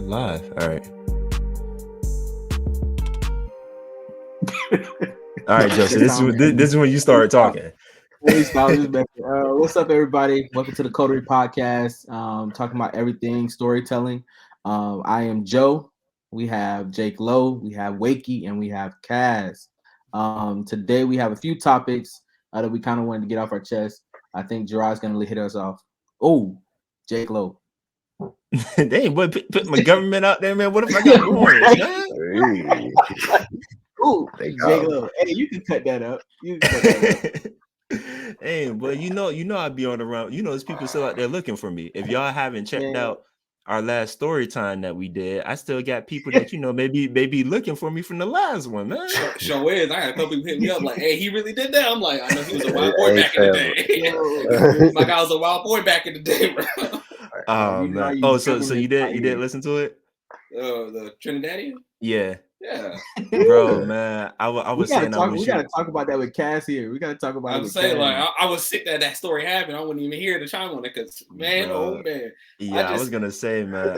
Live. All right. All right, Joseph. This is when you start talking. What's up, everybody? Welcome to the Coterie Podcast. Talking about everything storytelling. I am Joe. We have Jake Lowe, we have Wakey, and we have Kaz. Today we have a few topics that we kind of wanted to get off our chest. I think Gerard's gonna hit us off. Oh, Jake Lowe. Dang, boy, put my government out there, man. What if I got warrants, man? Ooh, Jake Lowe. Hey, you can cut that up. Hey, but you know, I'd be on the run. You know, there's people still out there looking for me. If y'all haven't checked out our last story time that we did, I still got people that maybe looking for me from the last one, man. Show is. I had a couple people hit me up like, "Hey, he really did that." I'm like, I know he was a wild boy back in the day. My guy was a wild boy back in the day, bro. Man. So you did listen to it? The Trinidadian? Yeah. Yeah, bro, man. I was saying we gotta talk about that with Cass here. We gotta talk about. I'm saying like I was sick that story happened. I wouldn't even hear the chime on it because man, oh man. Yeah, I was gonna say, man.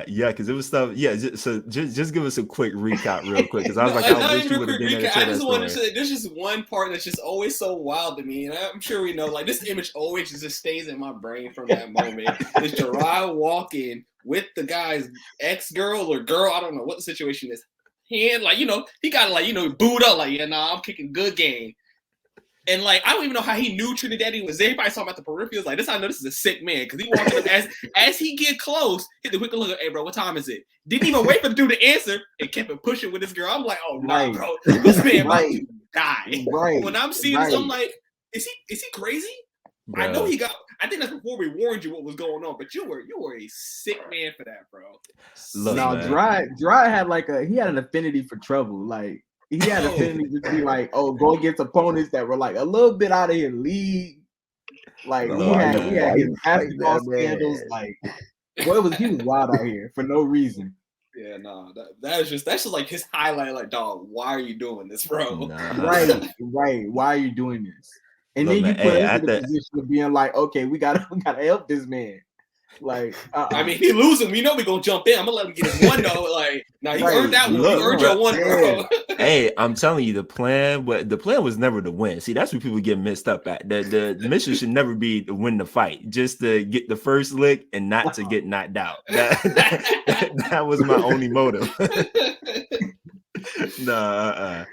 Because it was stuff. Yeah, so just give us a quick recap, real quick, because I was I wish you would have been there. I just want to say there's just one part that's just always so wild to me, and I'm sure we know. Like this image always just stays in my brain from that moment. Is Gerard walking with the guy's ex-girl or girl? I don't know what the situation is. Hand, like, he got booed up, like, I'm kicking good game. And like, I don't even know how he knew Trinidadian was there. He probably saw him at the peripherals. Like, I know this is a sick man. Because he walked up as he get close, hit the quick look, hey bro, what time is it? Didn't even wait for the dude to answer and kept it pushing with his girl. I'm like, oh no, bro. This man might die. Right. When I'm seeing this, I'm like, is he crazy? Bro. I know he got. I think that's before we warned you what was going on, but you were a sick man for that, bro. Look, no, Dry had he had an affinity for trouble. Like he had an affinity to be like, go against opponents that were like a little bit out of his league. Like we had his basketball scandals. Like he was wild out here for no reason. Yeah, no, that's just like his highlight. Like, dog, why are you doing this, bro? Nah. Right. Why are you doing this? And then you put us in the position of being like, okay, we gotta help this man. Like, I mean, he losing. We know we're gonna jump in. I'm gonna let him get his one though. Like, now you earned that one. You earned your one, bro. Hey, I'm telling you, the plan was never to win. See, that's what people get messed up at. The mission should never be to win the fight, just to get the first lick and not to get knocked out. That was my only motive. Nah,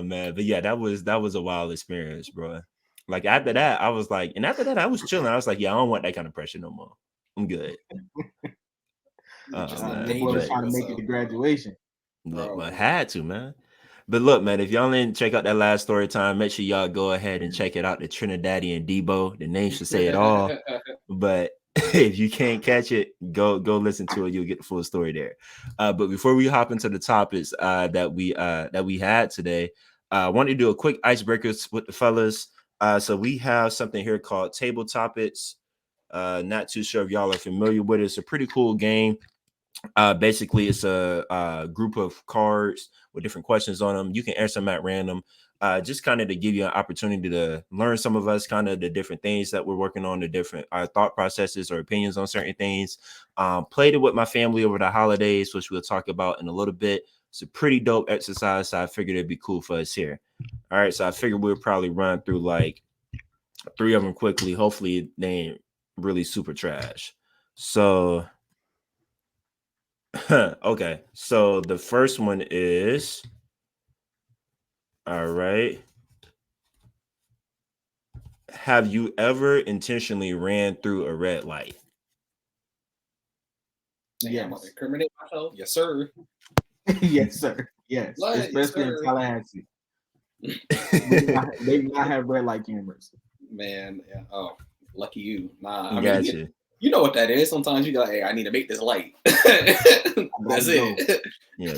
man. But yeah, that was a wild experience, bro. Like after that, I was like, I was chilling. I was like, yeah, I don't want that kind of pressure no more. I'm good. They were trying to make it to graduation. Look, I had to, man. But look, man, if y'all didn't check out that last story time, make sure y'all go ahead and check it out. The Trinidadian Debo. The name should say it all. But if you can't catch it, go listen to it. You'll get the full story there. But before we hop into the topics that we had today, I wanted to do a quick icebreakers with the fellas. So we have something here called Table Topics. Not too sure if y'all are familiar with it. It's a pretty cool game. Basically, it's a group of cards with different questions on them. You can answer them at random. Just kind of to give you an opportunity to learn some of us, kind of the different things that we're working on, the different thought processes or opinions on certain things. Played it with my family over the holidays, which we'll talk about in a little bit. It's a pretty dope exercise, so I figured it'd be cool for us here. All right, so I figured we'll probably run through like 3 of them quickly. Hopefully they ain't really super trash. So, okay. So the first one is, all right. Have you ever intentionally ran through a red light? Yeah, I'm gonna incriminate myself. Yes, sir. Yes, sir. Yes, especially in Tallahassee. They do not have red light cameras. Man, yeah. Oh, lucky you. Nah, I mean, you know what that is. Sometimes you go, hey, I need to make this light. That's it. Yeah.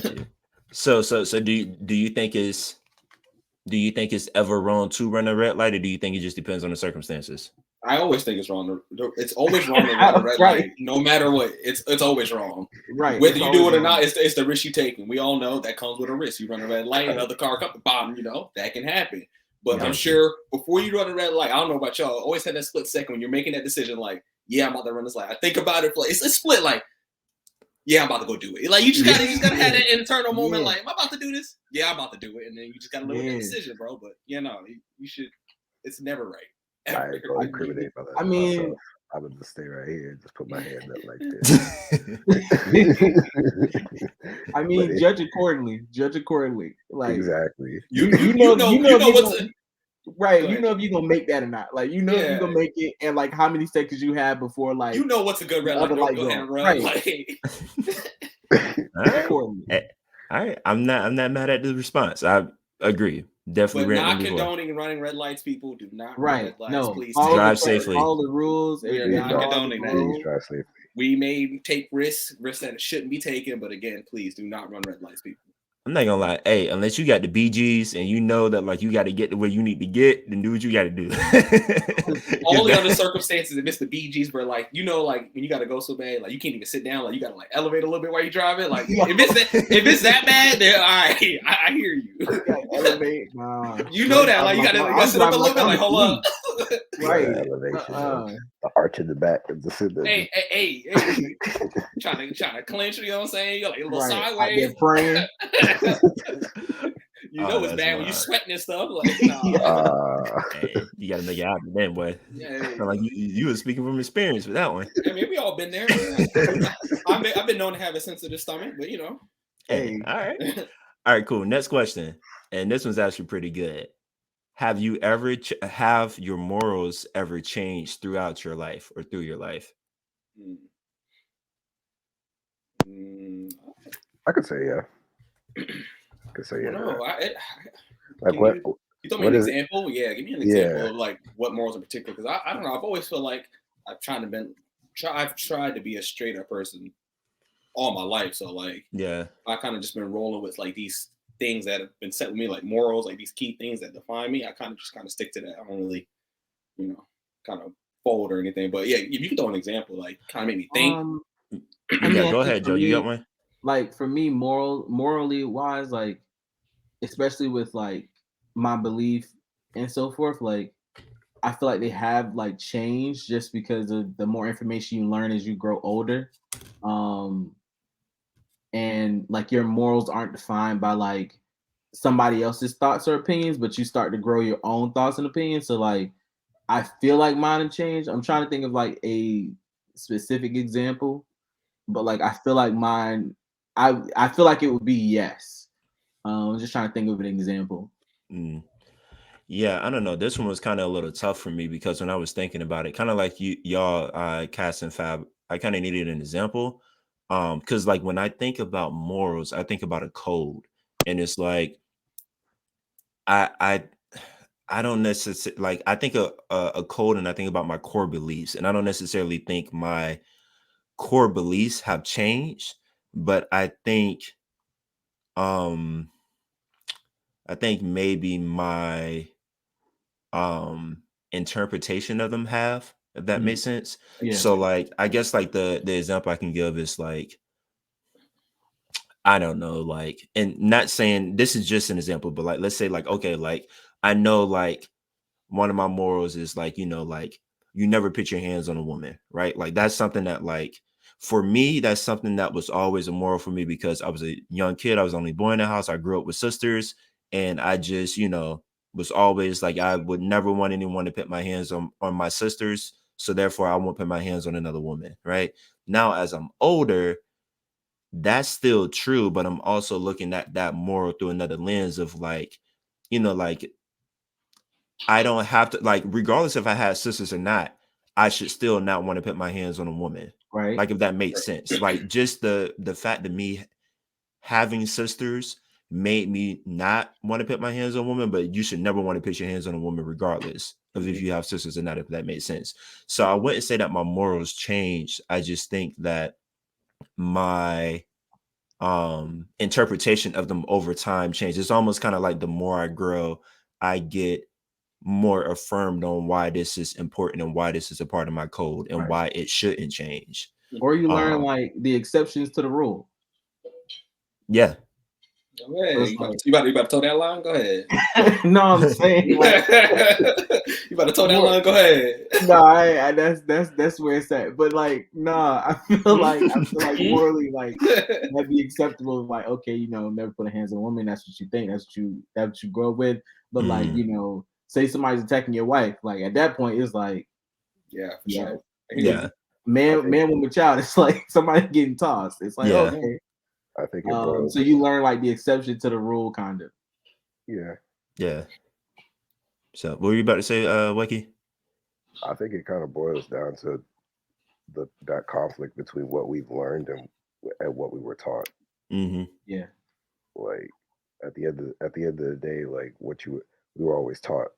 So do you think it's ever wrong to run a red light, or do you think it just depends on the circumstances? I always think it's wrong. It's always wrong to run a red light, no matter what. It's always wrong. Right. Whether you do it or not, it's the risk you take. And we all know that comes with a risk. You run a red light, another car comes the bottom, that can happen. But I'm sure before you run a red light, I don't know about y'all, always had that split second when you're making that decision, like, yeah, I'm about to run this light. I think about it, it's split, like, yeah, I'm about to go do it. Like you just gotta have that internal moment. Like, am I about to do this? Yeah, I'm about to do it, and then you just gotta live with that decision, bro. But you should. It's never right. I ain't gonna incriminate myself. I would just stay right here and just put my hand up like this. I mean, judge accordingly. Judge accordingly. Like exactly. You know what's right. You know if you're gonna make that or not. Like if you're gonna make it, and like how many seconds you have before like what's a good red light. Don't go ahead and run. Right. Like, all right. I'm not mad at the response. I agree. Definitely. But not condoning running red lights, people. Do not run red lights, no. Please drive safely. All the rules. We are not condoning that. Please drive safely. We may take risks that shouldn't be taken, but again, please do not run red lights, people. I'm not gonna lie. Hey, unless you got the BGs and you know that like you got to get to where you need to get, then do what you got to do. Only under circumstances, if it's the BGs, where like like when you got to go so bad, like you can't even sit down, like you got to like elevate a little bit while you drive it. Like if it's that bad, then all right, I hear you. Elevate, you know that, like you got to sit up a little bit, like hold up. Right. The arch in the back of the sit there. Hey. trying to clinch, you know what I'm saying? You're like a little sideways. Praying. It's bad when you sweating and stuff. Like, nah. Hey, you gotta make it happen then, boy. Yeah, like you were speaking from experience with that one. I mean, we all been there. I've been known to have a sensitive stomach, but Hey, all right, cool. Next question, and this one's actually pretty good. Have you ever have your morals ever changed throughout your life or through your life? I could say yeah. No, like what? You told me an example. Yeah, give me an example of like what morals in particular. Because I don't know. I've always felt like I've tried to be a straight up person all my life. So like, I kind of just been rolling with like these things that have been set with me, like morals, like these key things that define me. I kind of stick to that. I don't really, kind of fold or anything. But yeah, if you could throw an example, like kind of make me think. Go ahead, Joe. You got one? Like for me, morally wise, like especially with like my belief and so forth, like I feel like they have like changed just because of the more information you learn as you grow older. And like your morals aren't defined by like somebody else's thoughts or opinions, but you start to grow your own thoughts and opinions. So like I feel like mine have changed. I'm trying to think of like a specific example, but like I feel like mine, I feel like it would be yes. I'm just trying to think of an example. Yeah, I don't know. This one was kind of a little tough for me because when I was thinking about it, kind of like y'all, Cass and Fab, I kind of needed an example. Because like when I think about morals, I think about a code, and it's like I don't necessarily like I think a code, and I think about my core beliefs, and I don't necessarily think my core beliefs have changed, but I think maybe my interpretation of them have, if that makes sense. So like I guess like the example I can give is like, I don't know, like, and not saying this is just an example, but like let's say like, okay, like I know like one of my morals is like, like you never put your hands on a woman, right? Like that's something that like for me, that's something that was always a moral for me because I was a young kid. I was only born in the house. I grew up with sisters, and I just, was always like, I would never want anyone to put my hands on my sisters. So therefore I won't put my hands on another woman. Right now, as I'm older, that's still true, but I'm also looking at that moral through another lens of like, like I don't have to, like, regardless if I had sisters or not, I should still not want to put my hands on a woman. Right. Like if that makes sense. Like just the fact that me having sisters made me not want to put my hands on a woman, but you should never want to put your hands on a woman regardless of if you have sisters or not, if that makes sense. So I wouldn't say that my morals changed. I just think that my interpretation of them over time changed. It's almost kind of like the more I grow, I get more affirmed on why this is important and why this is a part of my code and why it shouldn't change. Or you learn like the exceptions to the rule. Yeah. So you about to toe that line? Go ahead. No, I'm saying like, you about to toe that line? Go ahead. No, that's where it's at. But like, nah, I feel like morally, like that'd be acceptable. Like, okay, never put a hands on a woman. That's what you think. That's what you grow up with. But like, say somebody's attacking your wife. Like at that point, it's like, sure. Yeah. Man, woman, child. It's like somebody getting tossed. It's like, okay. I think it boils. So you learn like the exception to the rule, kind of. Yeah. Yeah. So what were you about to say, Wakey? I think it kind of boils down to that conflict between what we've learned and what we were taught. Mm-hmm. Yeah. Like at the end of the day, like we were always taught,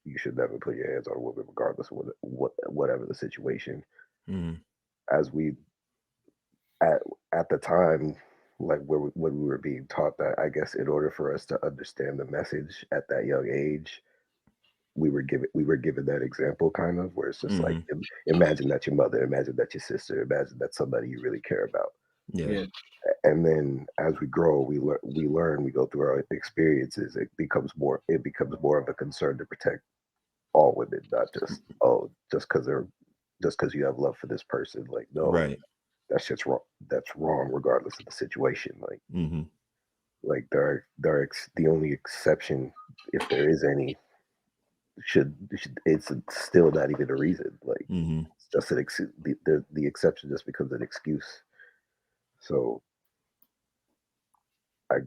you should never put your hands on a woman, regardless of whatever the situation. Mm-hmm. As we at the time, like when we were being taught that, I guess in order for us to understand the message at that young age, we were given that example, kind of, where it's just like, imagine that your mother, imagine that your sister, imagine that somebody you really care about. Yeah. And then as we grow, we learn, we go through our experiences. It becomes more of a concern to protect all women, not just just because you have love for this person. Like, no, right. That's just wrong. That's wrong, regardless of the situation. Like, like the only exception, if there is any, it's still not even a reason. Like, it's just the exception just becomes an excuse. So I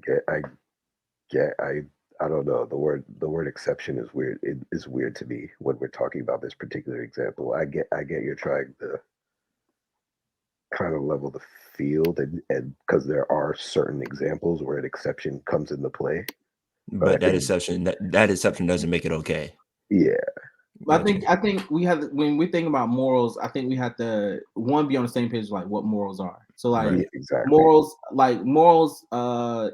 don't know. The word exception is weird. It is weird to me when we're talking about this particular example. I get you're trying to kind of level the field, and because there are certain examples where an exception comes into play. But that exception doesn't make it okay. Yeah. Gotcha. I think we have, when we think about morals, I think we have to be on the same page, like what morals are. So like morals,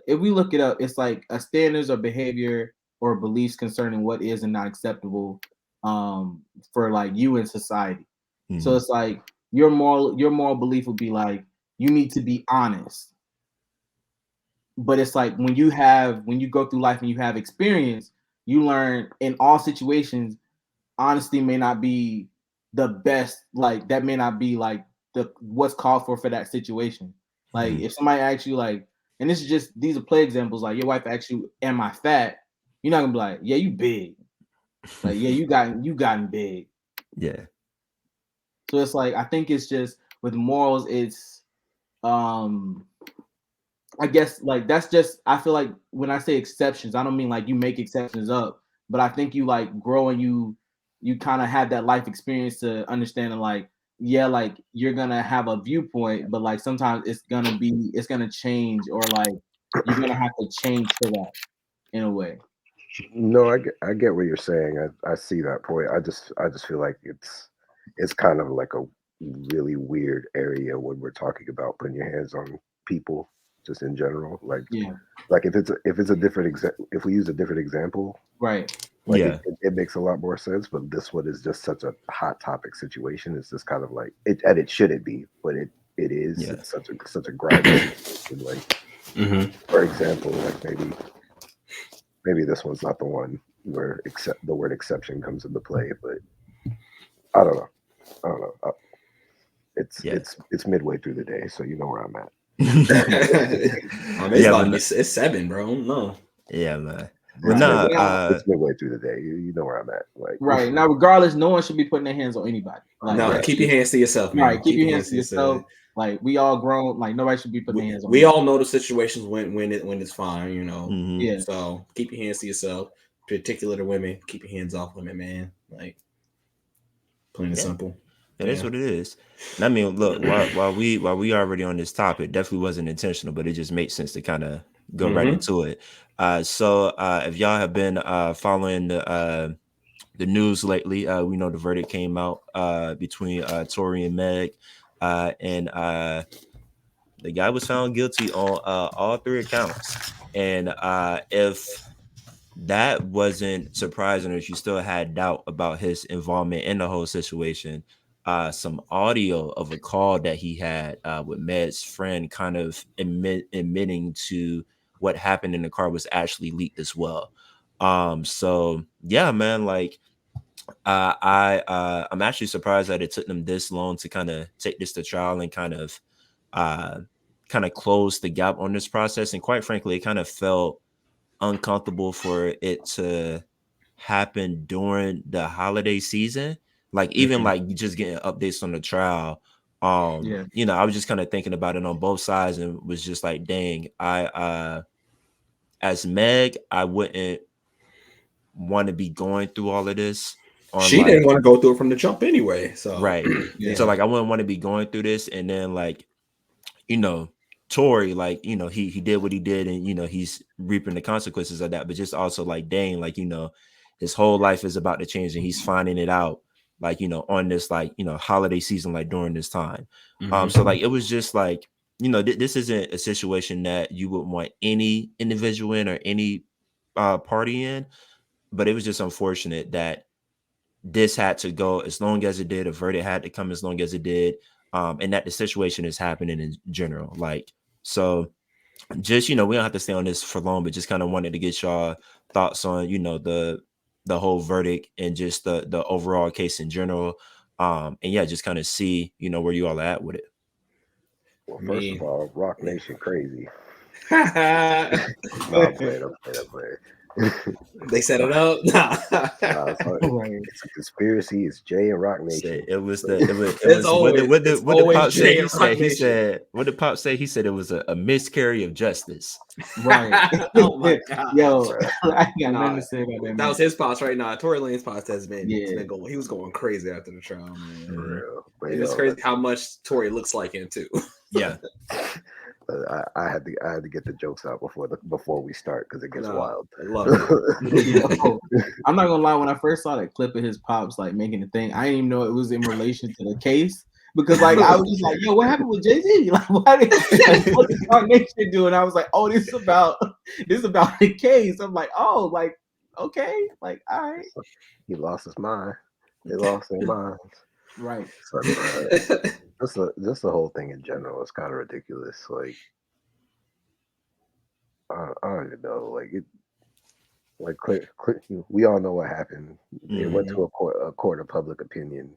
if we look it up, it's like a standards of behavior or beliefs concerning what is and not acceptable for like you in society. So it's like your moral belief would be like, you need to be honest. But it's like when you go through life and you have experience, you learn in all situations, honesty may not be the best. Like that may not be like what's called for that situation. Like if somebody asks you, like, and these are play examples, like your wife asks you, am I fat? You're not gonna be like, yeah, you big. Like, yeah, you gotten big. Yeah. So it's like, I think it's just with morals, it's I guess like that's just, I feel like when I say exceptions, I don't mean like you make exceptions up, but I think you like grow and you kind of have that life experience to understand, like, yeah, like you're gonna have a viewpoint, but like sometimes it's gonna change, or like you're gonna have to change to that in a way. No, I get what you're saying. I see that point. I just feel like it's kind of like a really weird area when we're talking about putting your hands on people, just in general. Like, like if it's a different if we use a different example, right? Like it makes a lot more sense. But this one is just such a hot topic situation. It's just kind of like it, and it shouldn't be, but it is. Yeah. It's such a grimy situation. Like, for example, like maybe this one's not the one where the word exception comes into play, but I don't know. It's midway through the day, so you know where I'm at. It's 7, bro. No. Yeah, man. It's midway through the day. You know where I'm at. Like, right now, regardless, no one should be putting their hands on anybody. Like, keep your hands to yourself, man. Right, keep your hands to yourself. Like, we all grown. Like, nobody should be putting their hands on. We all know the situations when it's fine, you know. Yeah. So keep your hands to yourself. Particularly to women, keep your hands off women, man. Like, plain and simple. That is what it is. And I mean, look, while we already on this topic, definitely wasn't intentional, but it just makes sense to kind of go right into it. So if y'all have been following the news lately, we know the verdict came out between Tory and Meg, and the guy was found guilty on all 3 accounts. And if that wasn't surprising, or if you still had doubt about his involvement in the whole situation, some audio of a call that he had with Meg's friend kind of admitting to what happened in the car was actually leaked as well. So yeah, man, like I'm actually surprised that it took them this long to kind of take this to trial and uh kind of close the gap on this process. And quite frankly, it kind of felt uncomfortable for it to happen during the holiday season. Like even like just getting updates on the trial. You know, I was just kind of thinking about it on both sides and was just like, dang, I as Meg, I wouldn't want to be going through all of this. She didn't want to go through it from the jump anyway. So right. So like I wouldn't want to be going through this and then like, you know, Tory, like, you know, he did what he did and, you know, he's reaping the consequences of that. But just also like, dang, like, you know, his whole life is about to change and he's finding it out, like, you know, on this, like, you know, holiday season, like during this time. So like, it was just like, you know, this isn't a situation that you would want any individual in or any party in, but it was just unfortunate that this had to go as long as it did, a verdict had to come as long as it did. And that the situation is happening in general. Like, so just, you know, we don't have to stay on this for long, but just kind of wanted to get y'all thoughts on, you know, the whole verdict and just the overall case in general. And yeah, just kind of see, you know, where you all are at with it. Well, first of all, Rock Nation crazy. No, I'm playing. They set it up. It's a conspiracy. It's Jay and Rock Nation. It was what did Pop say? What did Pop say? He said it was a miscarriage of justice. Right. Oh my God. Yo, I got nothing to say about that. That was his pops right now. Tory Lanez pops has been, going. He was going crazy after the trial, man. It's crazy how much Tory looks like him too. Yeah. I had to get the jokes out before we start because it gets wild. I love it. I'm not gonna lie, when I first saw that clip of his pops like making the thing, I didn't even know it was in relation to the case because like I was just like, yo, what happened with Jay-Z? Like, what did Rock Nation do? And I was like, oh, this is about the case. I'm like, oh, like okay, like all right. He lost his mind. They lost their minds. Right. So, just the whole thing in general is kind of ridiculous. Like, I don't even know. Like it. Like, we all know what happened. They went to a court of public opinion,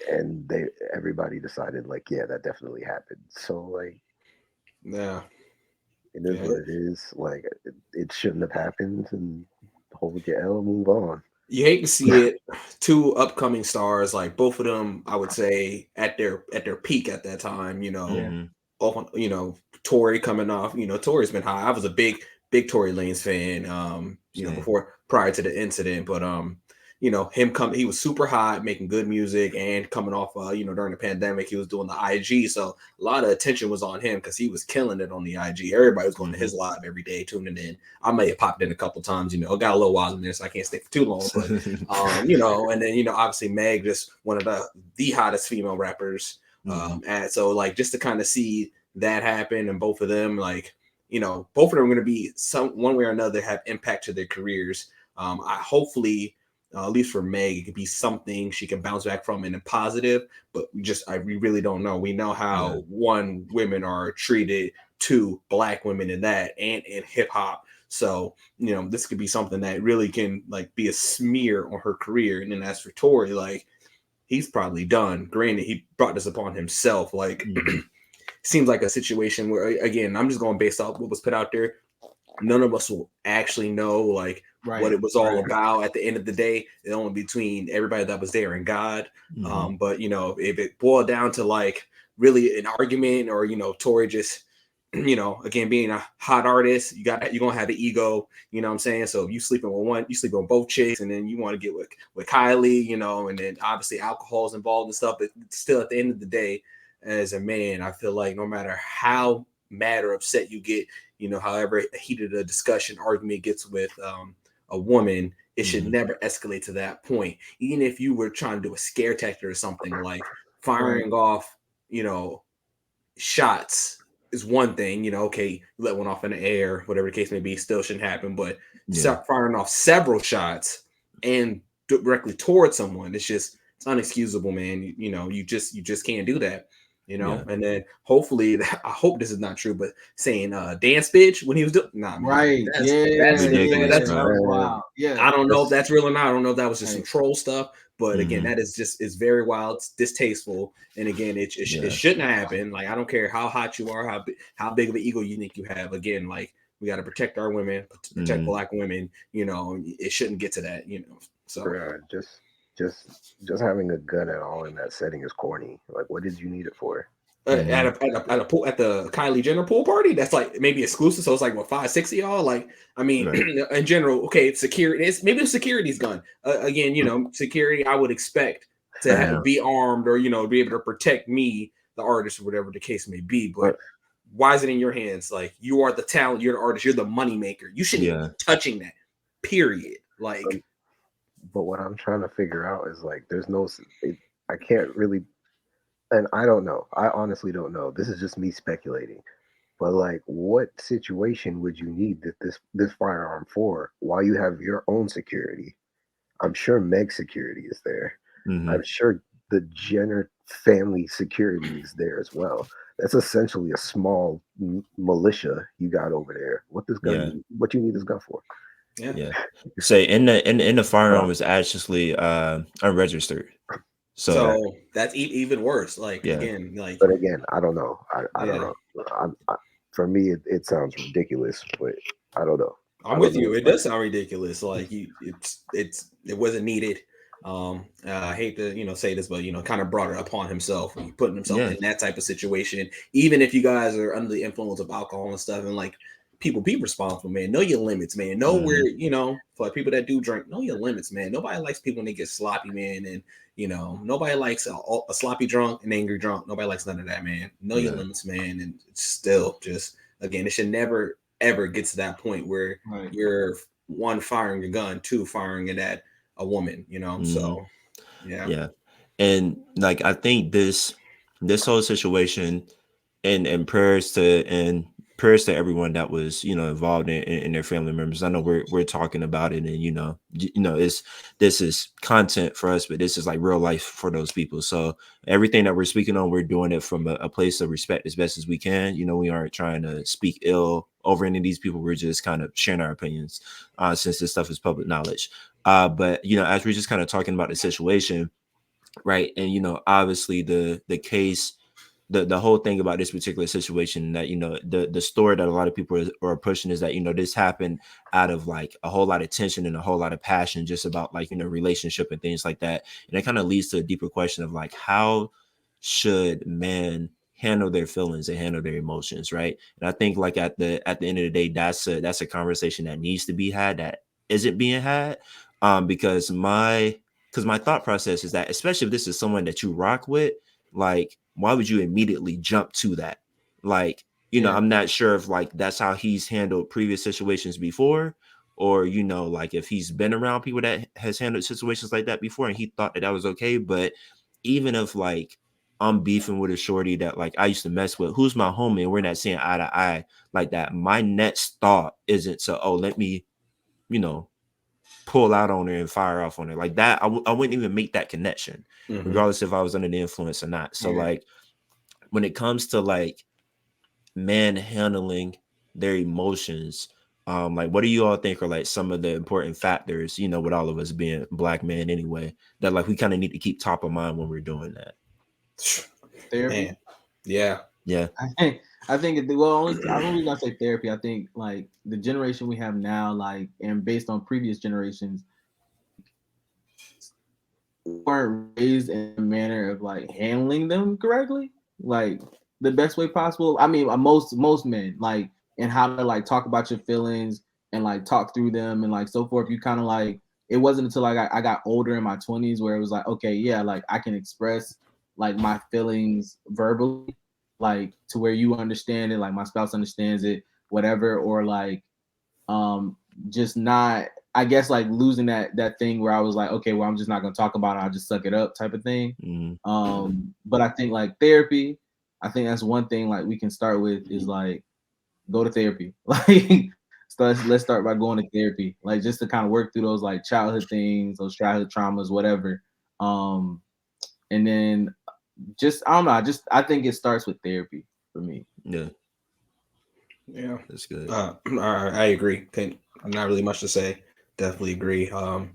and everybody decided, like, yeah, that definitely happened. So, like, yeah, it is what it is. Like, it shouldn't have happened, and hold your L and move on. You hate to see it. Two upcoming stars, like both of them, I would say at their peak at that time. You know, you know, Tory coming off. You know, Tory's been high. I was a big Tory Lanez fan. You know, prior to the incident, but you know, he was super hot, making good music, and coming off, you know, during the pandemic, he was doing the IG, so a lot of attention was on him because he was killing it on the IG. Everybody was going to his live every day, tuning in. I may have popped in a couple times, you know, got a little wild in there, so I can't stay for too long. But you know, and then you know, obviously Meg, just one of the hottest female rappers. And so like just to kind of see that happen, and both of them, like, you know, both of them are going to be one way or another have impact to their careers. I hopefully. At least for Meg, it could be something she can bounce back from in a positive, but we really don't know. We know how women are treated, two, Black women in that and in hip hop. So, you know, this could be something that really can like be a smear on her career. And then as for Tory, like he's probably done. Granted, he brought this upon himself. Like seems like a situation where, again, I'm just going based off what was put out there. None of us will actually know like what it was all about at the end of the day. It's only between everybody that was there and God. But you know, if it boiled down to like really an argument, or you know, Tory just, you know, again being a hot artist, you're gonna have the ego, you know what I'm saying? So if you sleeping with one, you sleep with both chicks, and then you want to get with Kylie, you know, and then obviously alcohol is involved and stuff. But still, at the end of the day, as a man, I feel like no matter how mad or upset you get, you know, however heated a discussion, argument gets with a woman, it should never escalate to that point. Even if you were trying to do a scare tactic or something, like firing off, you know, shots is one thing, you know, okay, you let one off in the air, whatever the case may be, still shouldn't happen. But start firing off several shots and directly towards someone, it's unexcusable, man. You know, you just can't do that. you know, and then hopefully, I hope this is not true, but saying dance bitch when he was doing, nah, man, Right. that's ridiculous, That bro. was wild. Yeah. I don't know if that's real or not. I don't know if that was just some Right. troll stuff, but again, that is just, it's very wild, it's distasteful, and again, it shouldn't happen. Like, I don't care how hot you are, how big of an ego you think you have. Again, like, we got to protect our women, protect Black women. You know, it shouldn't get to that. You know, so just having a gun at all in that setting is corny. Like, what did you need it for? at a pool, at the Kylie Jenner pool party, that's like maybe exclusive. So it's like what, 5-6 of y'all. Like, I mean, in general, okay, it's security. It's maybe the security's gun. Again, you know, security. I would expect to be armed or, you know, be able to protect me, the artist, or whatever the case may be. But why is it in your hands? Like, you are the talent, you're the artist, you're the money maker. You shouldn't even be touching that. Period. Like, but what I'm trying to figure out is like, there's no, I can't really, and I don't know. I honestly don't know. This is just me speculating. But like, what situation would you need this firearm for while you have your own security? I'm sure Meg's security is there. I'm sure the Jenner family security is there as well. That's essentially a small militia you got over there. What this gun? What you need this gun for? Yeah. Say in the firearm was actually unregistered. So that's even worse. Like, again, like, but again, I don't know. I don't know. For me, it sounds ridiculous, but I don't know. I'm with you. It does sound ridiculous. Like, it wasn't needed. I hate to, you know, say this, but, you know, kind of brought it upon himself, putting himself in that type of situation. Even if you guys are under the influence of alcohol and stuff, and like, people be responsible, man. Know your limits, man. Know where, you know, for people that do drink, know your limits, man. Nobody likes people when they get sloppy, man. And, you know, nobody likes a sloppy drunk, an angry drunk. Nobody likes none of that, man. Know your limits, man. And still, just, again, it should never, ever get to that point where you're, one, firing a gun, two, firing it at a woman, you know? So, yeah. And like, I think this whole situation, and prayers to everyone that was, you know, involved in their family members. I know we're talking about it, and you know, this is content for us, but this is like real life for those people. So everything that we're speaking on, we're doing it from a place of respect as best as we can. You know, we aren't trying to speak ill over any of these people. We're just kind of sharing our opinions, since this stuff is public knowledge. But you know, as we're just kind of talking about the situation, right? And you know, obviously the case, the whole thing about this particular situation, that, you know, the story that a lot of people are pushing is that, you know, this happened out of like a whole lot of tension and a whole lot of passion, just about like, you know, relationship and things like that. And it kind of leads to a deeper question of like, how should men handle their feelings and handle their emotions, right? And I think like at the end of the day, that's a conversation that needs to be had, that isn't being had, because my thought process is that, especially if this is someone that you rock with, like, why would you immediately jump to that? Like, you know, I'm not sure if like that's how he's handled previous situations before, or, you know, like if he's been around people that has handled situations like that before and he thought that was okay. But even if like I'm beefing with a shorty that like I used to mess with, who's my homie, and we're not seeing eye to eye like that, my next thought isn't to, oh, let me, you know, pull out on her and fire off on her like that. I wouldn't even make that connection, regardless if I was under the influence or not. So like, when it comes to like men handling their emotions, like, what do you all think are like some of the important factors, you know, with all of us being Black men anyway, that like we kind of need to keep top of mind when we're doing that? Therapy. Man. Yeah. I think I don't really gonna say therapy. I think like the generation we have now, like, and based on previous generations, weren't raised in a manner of like handling them correctly, like the best way possible. I mean, most men, like, and how to like talk about your feelings and like talk through them and like so forth. You kind of like, it wasn't until I got older in my 20s where it was like, okay, yeah, like I can express like my feelings verbally, like to where you understand it, like my spouse understands it, whatever, or like just not, I guess, like losing that thing where I was like, okay, well, I'm just not gonna talk about it, I'll just suck it up type of thing. But I think like therapy, I think that's one thing like we can start with is like go to therapy. Like let's start by going to therapy, like just to kind of work through those like childhood things, those childhood traumas, whatever. And then just I don't know. I think it starts with therapy for me. Yeah, that's good. I agree. Not really much to say. Definitely agree. I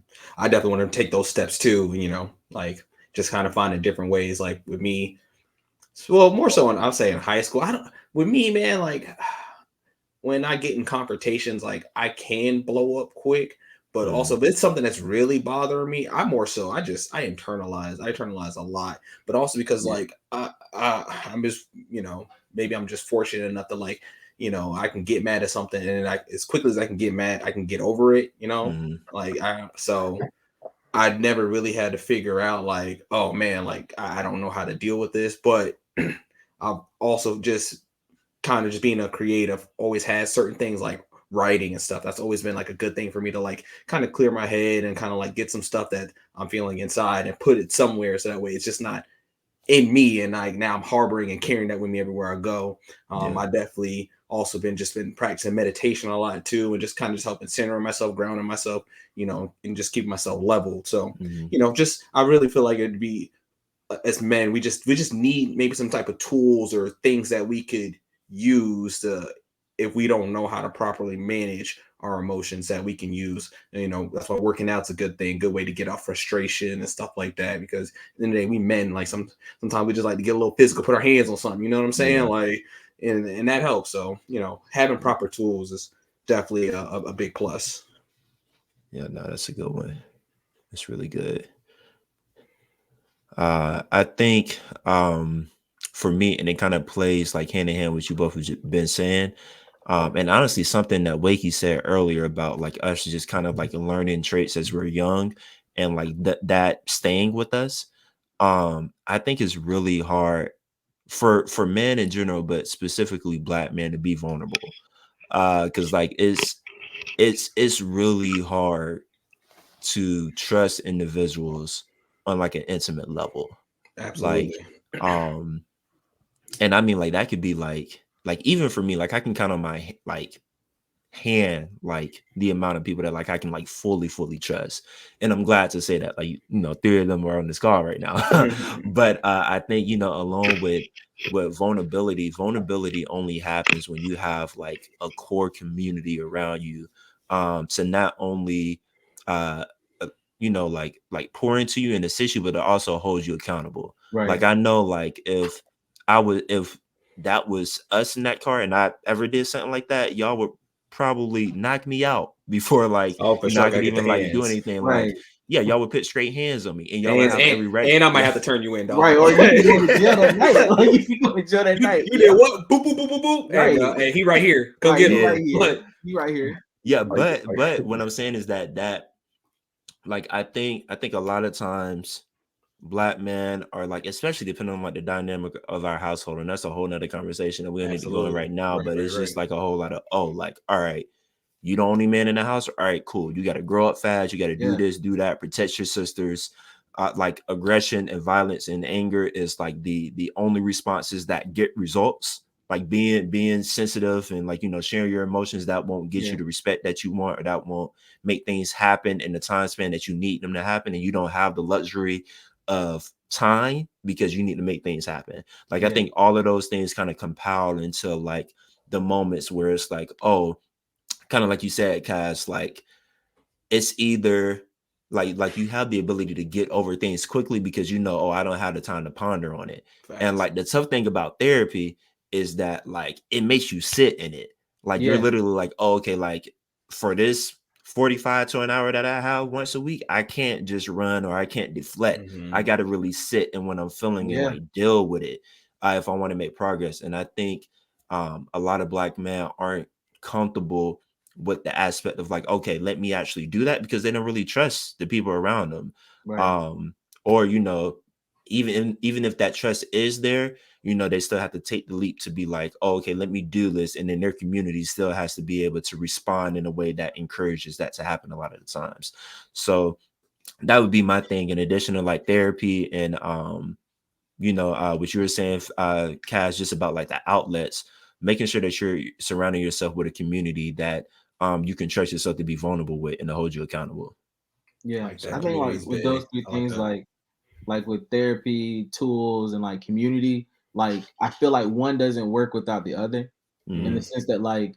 definitely want to take those steps too. Like just kind of finding different ways. Like with me, well, more so I'll say in high school. With me, man. Like when I get in confrontations, like I can blow up quick. But also, if it's something that's really bothering me, I internalize a lot. But also because like I'm just maybe I'm just fortunate enough to like I can get mad at something and as quickly as I can get mad, I can get over it. So I never really had to figure out like, oh man, like I don't know how to deal with this. But I've also just kind of just being a creative always has certain things like writing and stuff. That's always been like a good thing for me to like kind of clear my head and kind of like get some stuff that I'm feeling inside and put it somewhere so that way it's just not in me and like now I'm harboring and carrying that with me everywhere I go. I definitely also been practicing meditation a lot too and just kind of just helping centering myself, grounding myself, and just keeping myself leveled. So, just I really feel like it'd be as men, we just need maybe some type of tools or things that we could use to, if we don't know how to properly manage our emotions, that we can use. And, that's why working out's a good thing, good way to get off frustration and stuff like that. Because at the end of the day, we men like sometimes we just like to get a little physical, put our hands on something. You know what I'm saying? Like, and that helps. So having proper tools is definitely a big plus. Yeah, no, that's a good one. That's really good. I think for me, and it kind of plays like hand in hand with you both have been saying. And honestly, something that Wakey said earlier about like us just kind of like learning traits as we're young and like that staying with us. I think is really hard for men in general, but specifically Black men to be vulnerable. Because like it's really hard to trust individuals on like an intimate level. Absolutely. Like and I mean like that could be like even for me, like I can count on my like hand like the amount of people that like I can like fully trust. And I'm glad to say that like 3 of them are on this call right now. But I think along with vulnerability only happens when you have like a core community around you to not only like pour into you and assist you, but to also hold you accountable. Right. Like I know like if that was us in that car and I ever did something like that, y'all would probably knock me out before like I could even like do anything. Right. Like y'all would put straight hands on me and y'all would have every right. And I might have to turn you in, dog. Right, or you could go to jail that night. Like you go to jail that night. You did what? Boop boop boop boop boop. Right. And he right here. Go get him. Right here. He right here. Yeah, but what I'm saying is that like I think a lot of times Black men are like, especially depending on like the dynamic of our household, and that's a whole nother conversation that we don't need to go in right now. But it's just like a whole lot of like, all right, you the only man in the house. All right, cool. You got to grow up fast. You got to do this, do that. Protect your sisters. Like aggression and violence and anger is like the only responses that get results. Like being sensitive and like sharing your emotions, that won't get you the respect that you want, or that won't make things happen in the time span that you need them to happen. And you don't have the luxury of time because you need to make things happen. Like I think all of those things kind of compile into like the moments where it's like, oh, kind of like you said, Kaz, like it's either like you have the ability to get over things quickly because oh, I don't have the time to ponder on it. Facts. And like the tough thing about therapy is that like it makes you sit in it. Like you're literally like, oh, okay, like for this 45 to an hour that I have once a week, I can't just run or I can't deflect. I got to really sit and when I'm feeling and like deal with it if I want to make progress. And I think a lot of Black men aren't comfortable with the aspect of like, okay, let me actually do that because they don't really trust the people around them. Right. Or even if that trust is there, they still have to take the leap to be like, oh, okay, let me do this. And then their community still has to be able to respond in a way that encourages that to happen a lot of the times. So that would be my thing, in addition to like therapy and what you were saying, Kaz, just about like the outlets, making sure that you're surrounding yourself with a community that you can trust yourself to be vulnerable with and to hold you accountable. Yeah, I think like with those three things, like like with therapy, tools, and like community, like I feel like one doesn't work without the other, in the sense that like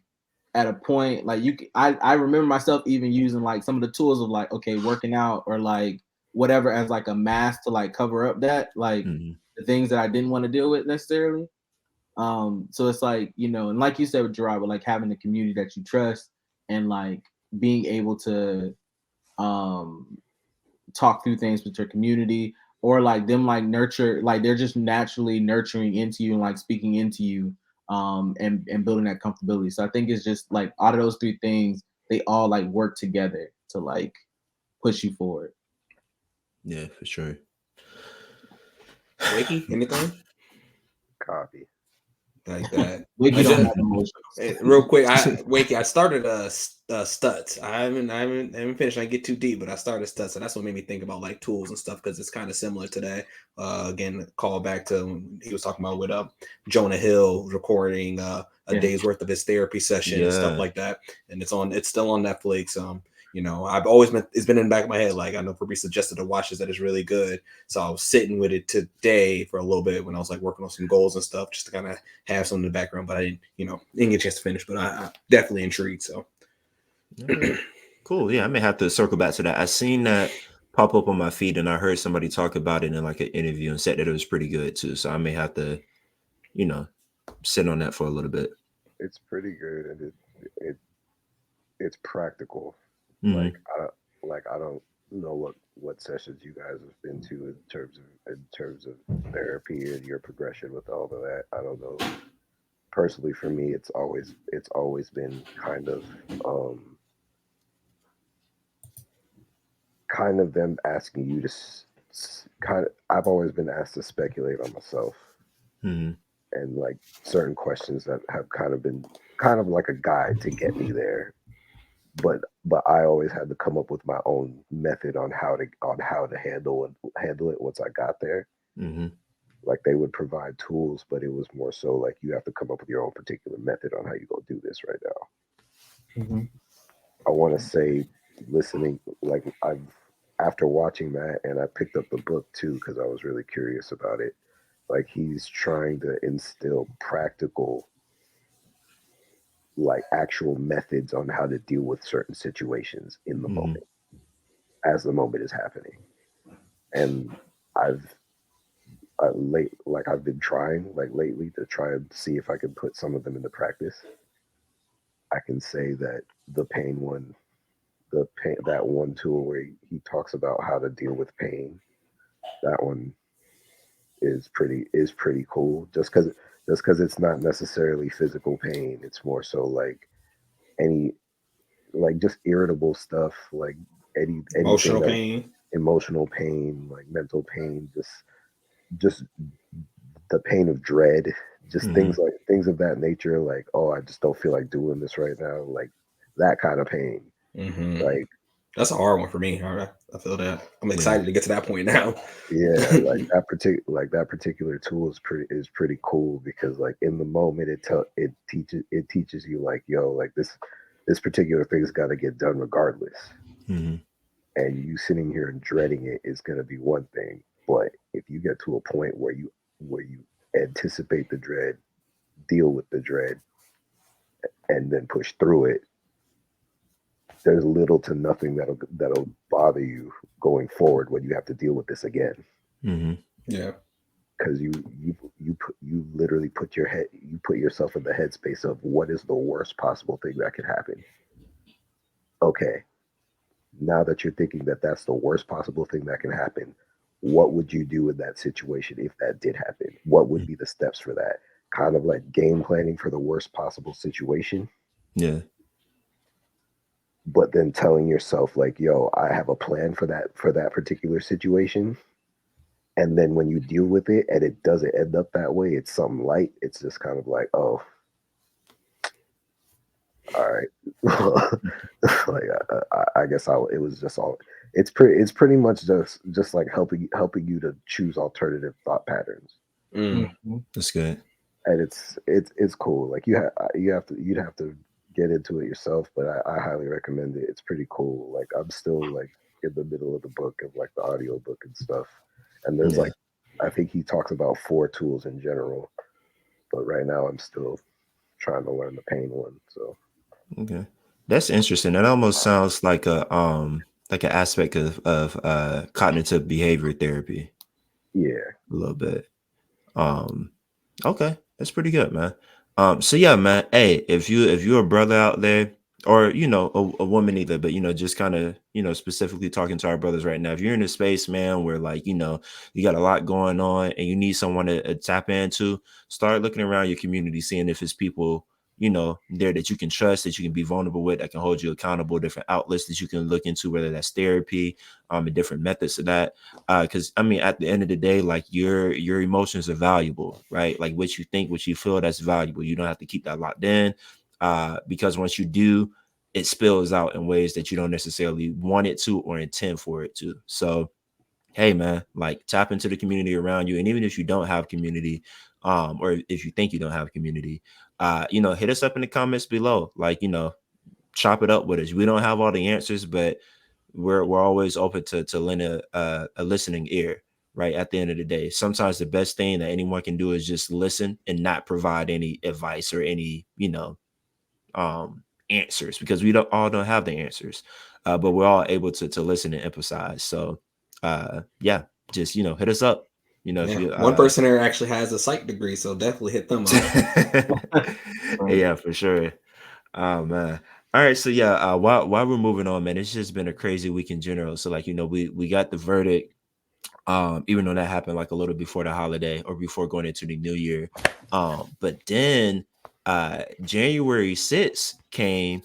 at a point, like I remember myself even using like some of the tools of like, okay, working out or like whatever as like a mask to like cover up that like the things that I didn't want to deal with necessarily. So it's like, you know, and like you said with Gerard, but like having a community that you trust and like being able to talk through things with your community, or like them like nurture, like they're just naturally nurturing into you and like speaking into you, and building that comfortability. So I think it's just like out of those three things, they all like work together to like push you forward. Yeah, for sure. Wakey, anything? Copy. Like that. Wakey don't have emotions. Real quick, Wakey, I started Stutz. I haven't finished. I get too deep, but I started Stutz, and that's what made me think about like tools and stuff, because it's kind of similar to that. Again, call back to when he was talking about with Jonah Hill recording a day's worth of his therapy session and stuff like that, and it's still on Netflix. You know, it's been in the back of my head. Like, I know Fabrice suggested to watch this, that is really good. So I was sitting with it today for a little bit when I was like working on some goals and stuff, just to kind of have some in the background. But I didn't get a chance to finish. But I definitely intrigued. So cool. Yeah, I may have to circle back to that. I seen that pop up on my feed, and I heard somebody talk about it in like an interview and said that it was pretty good too. So I may have to, sit on that for a little bit. It's pretty good, and it's practical. Mm-hmm. I don't know what sessions you guys have been to in terms of therapy and your progression with all of that. I don't know. Personally, for me, it's always been kind of them asking you to I've always been asked to speculate on myself, and like certain questions that have kind of been like a guide to get me there. But I always had to come up with my own method on how to handle it once I got there. Mm-hmm. Like, they would provide tools, but it was more so like you have to come up with your own particular method on how you go do this right now. Mm-hmm. I want to say, listening, like after watching that, and I picked up the book too because I was really curious about it. Like, he's trying to instill practical, like actual methods on how to deal with certain situations in the moment, as the moment is happening. And I've been trying like lately to try and see if I can put some of them into practice. I can say that that one tool where he talks about how to deal with pain, that one is pretty cool. Just because it's not necessarily physical pain, it's more so like any, like, just irritable stuff, like emotional pain, like mental pain, just the pain of dread, just things of that nature. Like, oh, I just don't feel like doing this right now, like that kind of pain. Like, that's a hard one for me. I feel that. I'm excited to get to that point now. Yeah, like that particular tool is pretty cool, because like in the moment it teaches you like, yo, like this particular thing's got to get done regardless. And you sitting here and dreading it is going to be one thing, but if you get to a point where you anticipate the dread, deal with the dread, and then push through it, there's little to nothing that'll bother you going forward when you have to deal with this again. Yeah, because you literally put yourself in the headspace of what is the worst possible thing that could happen. Okay, now that you're thinking that that's the worst possible thing that can happen, what would you do in that situation if that did happen? What would be the steps for that? Kind of like game planning for the worst possible situation. Yeah. But then telling yourself like, yo, I have a plan for that particular situation. And then when you deal with it and it doesn't end up that way, it's something light. It's just kind of like, oh, all right. Like, I guess it was just all. It's pretty much just like helping you to choose alternative thought patterns. That's good. And it's cool. Like you'd have to get into it yourself, but I highly recommend it. It's pretty cool. Like, I'm still like in the middle of the book, of like the audio book and stuff. And there's like, I think he talks about 4 tools in general, but right now I'm still trying to learn the pain one. So okay, that's interesting. That almost sounds like an aspect of cognitive behavior therapy. Yeah, a little bit. Okay, that's pretty good, man. So yeah, man. Hey, if you're a brother out there, or a woman either, but just kind of specifically talking to our brothers right now. If you're in a space, man, where like you got a lot going on and you need someone to tap into, start looking around your community, seeing if it's people there that you can trust, that you can be vulnerable with, that can hold you accountable, different outlets that you can look into, whether that's therapy, and different methods of that. Because I mean, at the end of the day, like your emotions are valuable, right? Like what you think, what you feel, that's valuable. You don't have to keep that locked in, because once you do, it spills out in ways that you don't necessarily want it to or intend for it to. So hey man, like tap into the community around you. And even if you don't have community, or if you think you don't have community, hit us up in the comments below. Like, chop it up with us. We don't have all the answers, but we're always open to lend a listening ear, right? At the end of the day, sometimes the best thing that anyone can do is just listen and not provide any advice or any, answers, because we don't have the answers. But we're all able to listen and emphasize. So yeah, just hit us up. If you one person there actually has a psych degree, so definitely hit them up. Yeah, for sure. Oh man. All right, so yeah, while we're moving on, man, it's just been a crazy week in general. So like, we got the verdict, even though that happened like a little before the holiday or before going into the new year. But then January 6th came,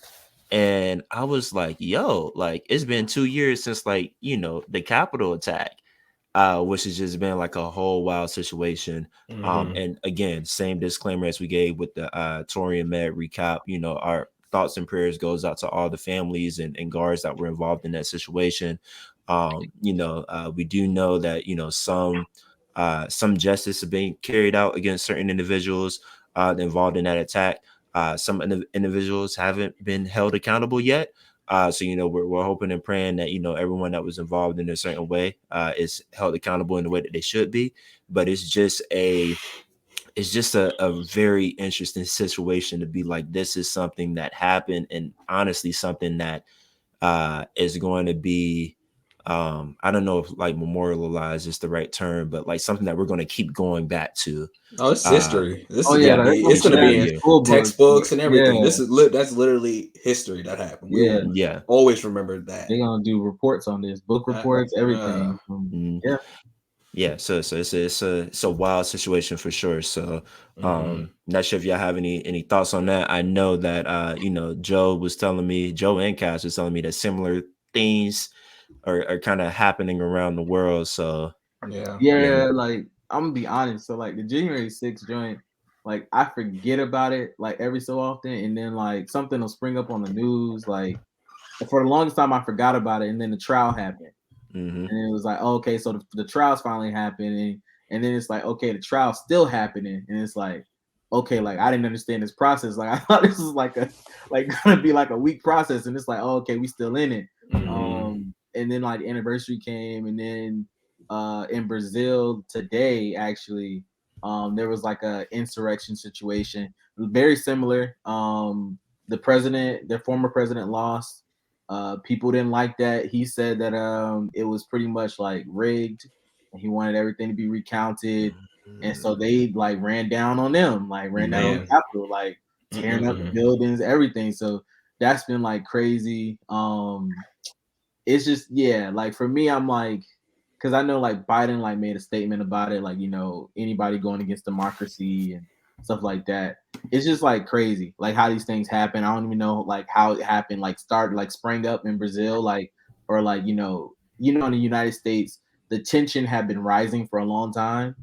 and I was like, yo, like it's been 2 years since like, the Capitol attack, which has just been like a whole wild situation. And again, same disclaimer as we gave with the Tory and Med recap, our thoughts and prayers goes out to all the families and guards that were involved in that situation. We do know that, some justice is being carried out against certain individuals involved in that attack. Some individuals haven't been held accountable yet. So we're hoping and praying that everyone that was involved in a certain way is held accountable in the way that they should be. But it's just a very interesting situation to be like, this is something that happened, and honestly something that is going to be I don't know if like memorialized is the right term, but like something that we're going to keep going back to. Oh, it's history. This is yeah, it's going to be in textbooks and everything. Yeah. That's literally history that happened. Yeah, always remember that. They're gonna do reports on this, book reports, everything. Yeah, so it's a wild situation for sure. So not sure if y'all have any thoughts on that. I know that Joe and Cass was telling me that similar things are kind of happening around the world. So yeah, like I'm gonna be honest. So like the January 6th joint, like I forget about it like every so often, and then like something will spring up on the news. Like for the longest time I forgot about it, and then the trial happened. And it was like, oh, okay, so the trial's finally happening, and then it's like, okay, the trial's still happening, and it's like, okay, like I didn't understand this process. Like I thought this was gonna be like a week process, and it's like, oh, okay, we still in it. And then like the anniversary came, and then in Brazil today, actually, there was like a insurrection situation, very similar. The former president lost. People didn't like that. He said that it was pretty much like rigged, and he wanted everything to be recounted. And so they like ran down on them, like ran down on the Capitol, like tearing up the buildings, everything. So that's been like crazy. It's just like for me, I'm like, because I know like Biden like made a statement about it, like anybody going against democracy and stuff like that. It's just like crazy, like how these things happen. I don't even know like how it happened, like sprang up in Brazil, like or like in the United States, the tension had been rising for a long time.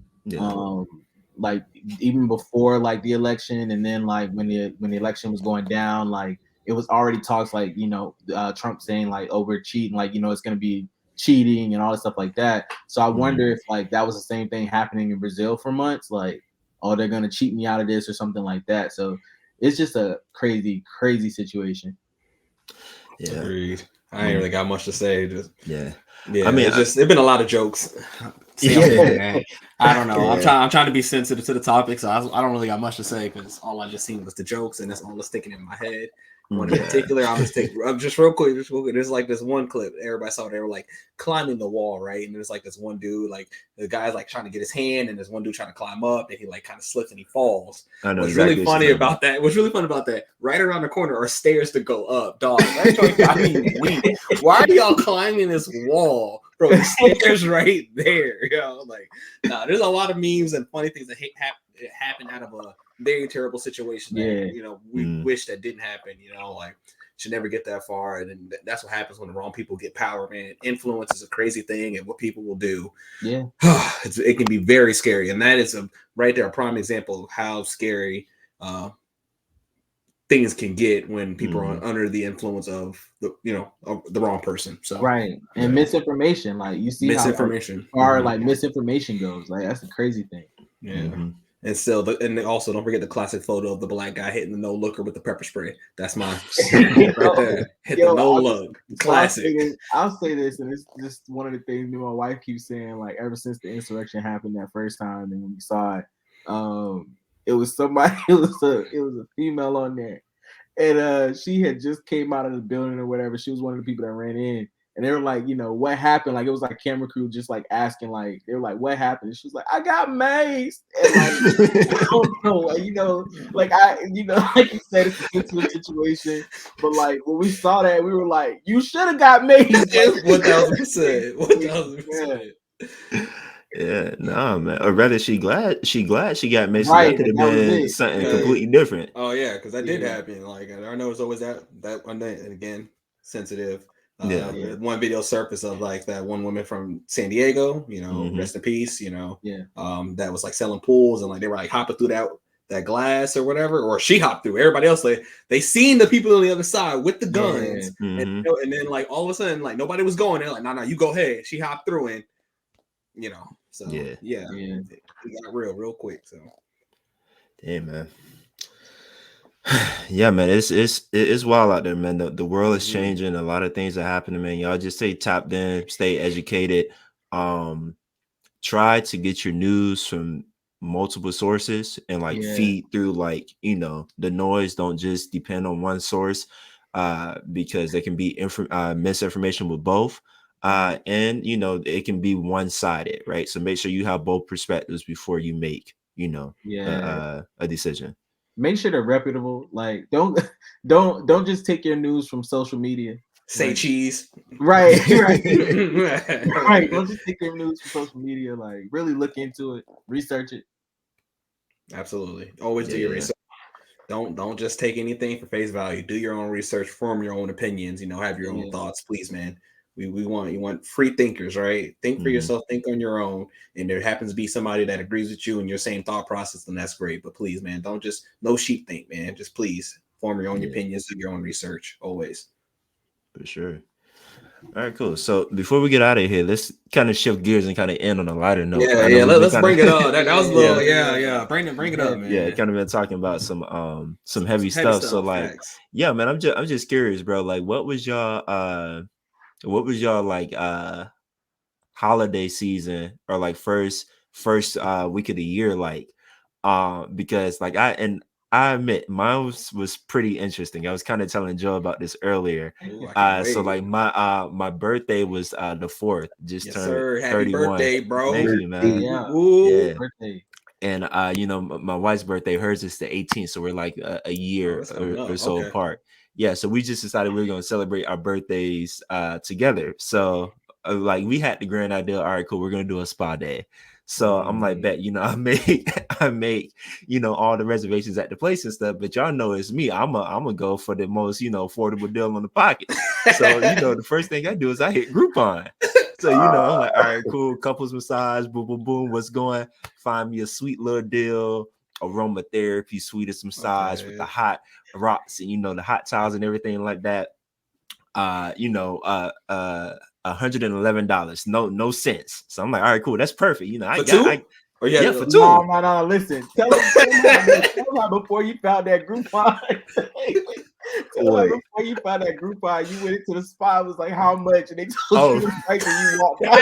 Like even before like the election, and then like when the election was going down, like it was already talks like Trump saying like we're cheating, like it's going to be cheating and all this stuff like that. So I wonder if like that was the same thing happening in Brazil for months, like, oh, they're gonna cheat me out of this or something like that. So it's just a crazy situation. Agreed. I ain't really got much to say. I mean, it's been a lot of jokes. I don't know. I'm trying to be sensitive to the topic, so I don't really got much to say because all I just seen was the jokes, and that's all that's sticking in my head. One in particular, I'm just real quick. There's like this one clip everybody saw. They were like climbing the wall, right? And there's like this one dude, like the guy's like trying to get his hand, and there's one dude trying to climb up, and he like kind of slips and he falls. What's really funny about that? Right around the corner are stairs to go up, dog. I mean, why are y'all climbing this wall, bro? The stairs right there, Like, there's a lot of memes and funny things that happen out of a very terrible situation that we wish that didn't happen. Like, should never get that far, and then that's what happens when the wrong people get power, man. Influence is a crazy thing, and what people will do, it can be very scary, and that is right there a prime example of how scary things can get when people are under the influence of the wrong person. So and misinformation, like you see misinformation, how like misinformation goes, like that's a crazy thing. And still, and also don't forget the classic photo of the black guy hitting the no looker with the pepper spray. That's my right there. Hit the no look. Classic. I'll say this, and it's just one of the things me and my wife keeps saying. Like ever since the insurrection happened that first time, and when we saw it, it was somebody. It was a female on there, and she had just came out of the building or whatever. She was one of the people that ran in. And they were like, what happened? Like, it was like camera crew just like asking, like, they were like, what happened? And she was like, I got maced. And like, I don't know, like like you said, it's a sensitive situation. But like, when we saw that, we were like, you should have got maced. 1,000%. 1,000%. Yeah, no, man. Or rather, she glad she got maced. That could have been something completely different. Oh yeah, because that did happen. Like, I know it's always that one day, and again, sensitive. One video surfaced of like that one woman from San Diego, rest in peace, that was like selling pools, and like they were like hopping through that glass or whatever, or she hopped through. Everybody else, they seen the people on the other side with the guns, and then like all of a sudden, like nobody was going. They're like, no, you go ahead. She hopped through, and so it got real quick. So damn, man. Yeah, man, it's wild out there, man. The world is changing. A lot of things are happening, man. Y'all just stay tapped in, stay educated. Try to get your news from multiple sources and like feed through like the noise. Don't just depend on one source, because there can be misinformation with both, and it can be one-sided, right? So make sure you have both perspectives before you make a decision. Make sure they're reputable. Like, don't just take your news from social media. Say cheese. Right. Right. Don't just take your news from social media. Like, really look into it, research it. Absolutely. Always do your research. Don't just take anything for face value. Do your own research, form your own opinions. Have your own thoughts, please, man. You want free thinkers, right? Think for yourself, think on your own. And there happens to be somebody that agrees with you in your same thought process, then that's great. But please, man, don't just no sheep think, man. Just please form your own opinions, do your own research, always. For sure. All right, cool. So before we get out of here, let's kind of shift gears and kind of end on a lighter note. Let's bring it up. That was a little, bring it up, man. Yeah, kind of been talking about some heavy stuff. So like, facts. Yeah, man, I'm just curious, bro. Like, what was y'all like holiday season or like first week of the year like? Because like I admit mine was pretty interesting. I was kind of telling Joe about this earlier. Ooh, so like my birthday was the 4th. Just turned 31. Happy birthday, bro. Thank you, man. Yeah. Birthday. And my wife's birthday, hers is the 18th, so we're like a year or so apart. Yeah, so we just decided we were gonna celebrate our birthdays together. So like we had the grand idea, all right, cool, we're gonna do a spa day. So I'm like, bet, I make, all the reservations at the place and stuff, but y'all know it's me. I'm gonna go for the most, affordable deal on the pocket. So, the first thing I do is I hit Groupon. So, I'm like, all right, cool. Couples massage, boom, boom, boom. What's going? Find me a sweet little deal, aromatherapy, sweetest massage with the hot rocks and, the hot towels and everything like that. $111, no cents. So I'm like, all right, cool, that's perfect. For two. No. Listen, tell them how before you found that Groupon. Before you found that Groupon, you went into the spa. It was like, how much? And they told you the price and you walked out.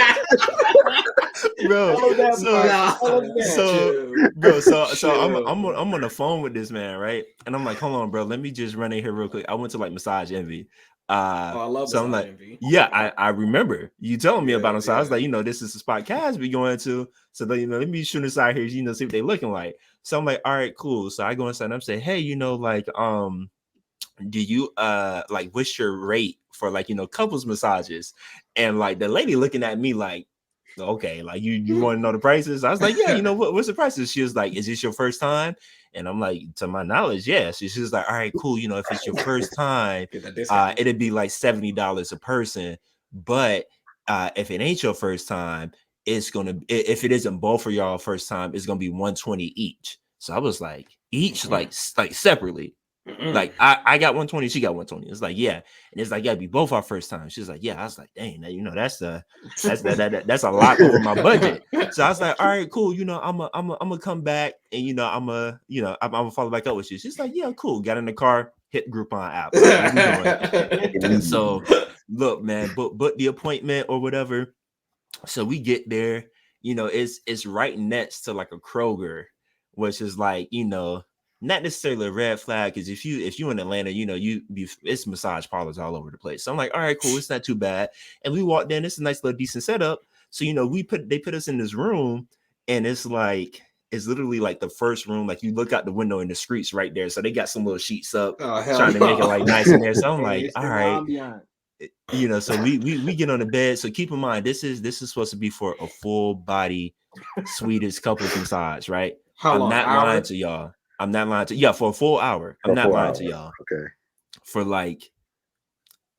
bro. I'm on the phone with this man, right? And I'm like, hold on, bro. Let me just run in here real quick. I went to like Massage Envy. I love so I'm like, Envy. yeah, I remember you telling me about him. So I was like, this is the spot Kaz be going to. So let me shoot inside here, see what they looking like. So I'm like, all right, cool. So I go inside and I'm saying, hey, like, do you like what's your rate for like couples massages? And like the lady looking at me like, okay, like you want to know the prices? I was like, yeah, what's the prices? She was like, is this your first time? And I'm like, to my knowledge, yes. She's just like, all right, cool. If it's your first time, it'd be like $70 a person. But if it ain't your first time, it's gonna, if it isn't both of y'all first time, it's gonna be $120 each. So I was like, each, like separately. Like I got 120, she got 120. It's like, yeah. And it's like, yeah, be both our first time. She's like, yeah. I was like, dang, that's a lot over my budget. So I was like, all right, cool. I'm gonna come back and I'm gonna follow back up with you. She's like, yeah, cool. Got in the car, hit Groupon app. Like, so look, man, book the appointment or whatever. So we get there, it's right next to like a Kroger, which is like, not necessarily a red flag, because if you in Atlanta, it's massage parlors all over the place. So I'm like, all right, cool, it's not too bad. And we walked in, it's a nice little decent setup. So they put us in this room, and it's literally like the first room, like you look out the window and the streets right there. So they got some little sheets up, trying to make it like nice in there. So I'm like, all right. So we get on the bed. So keep in mind, this is supposed to be for a full body Swedish couples massage, right? I'm not lying to y'all. For a full hour. I'm not lying to y'all. Okay. For like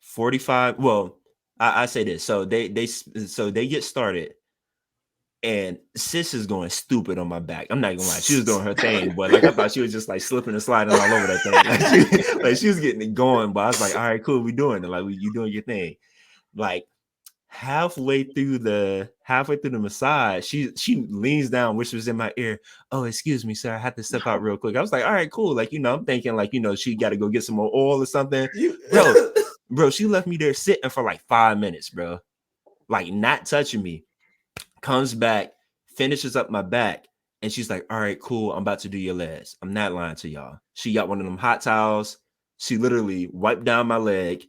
45. Well, I say this. So they get started, and sis is going stupid on my back. I'm not gonna lie, she was doing her thing, but like I thought she was just like slipping and sliding all over that thing. Like she was getting it going, but I was like, all right, cool, we doing it. Like you doing your thing. Like halfway through the massage, she leans down, whispers in my ear, oh, excuse me, sir, I have to step out real quick. I was like, all right, cool. Like, I'm thinking like, she got to go get some more oil or something. Bro, she left me there sitting for like 5 minutes, bro. Like not touching me. Comes back, finishes up my back, and she's like, all right, cool, I'm about to do your legs. I'm not lying to y'all. She got one of them hot towels. She literally wiped down my leg,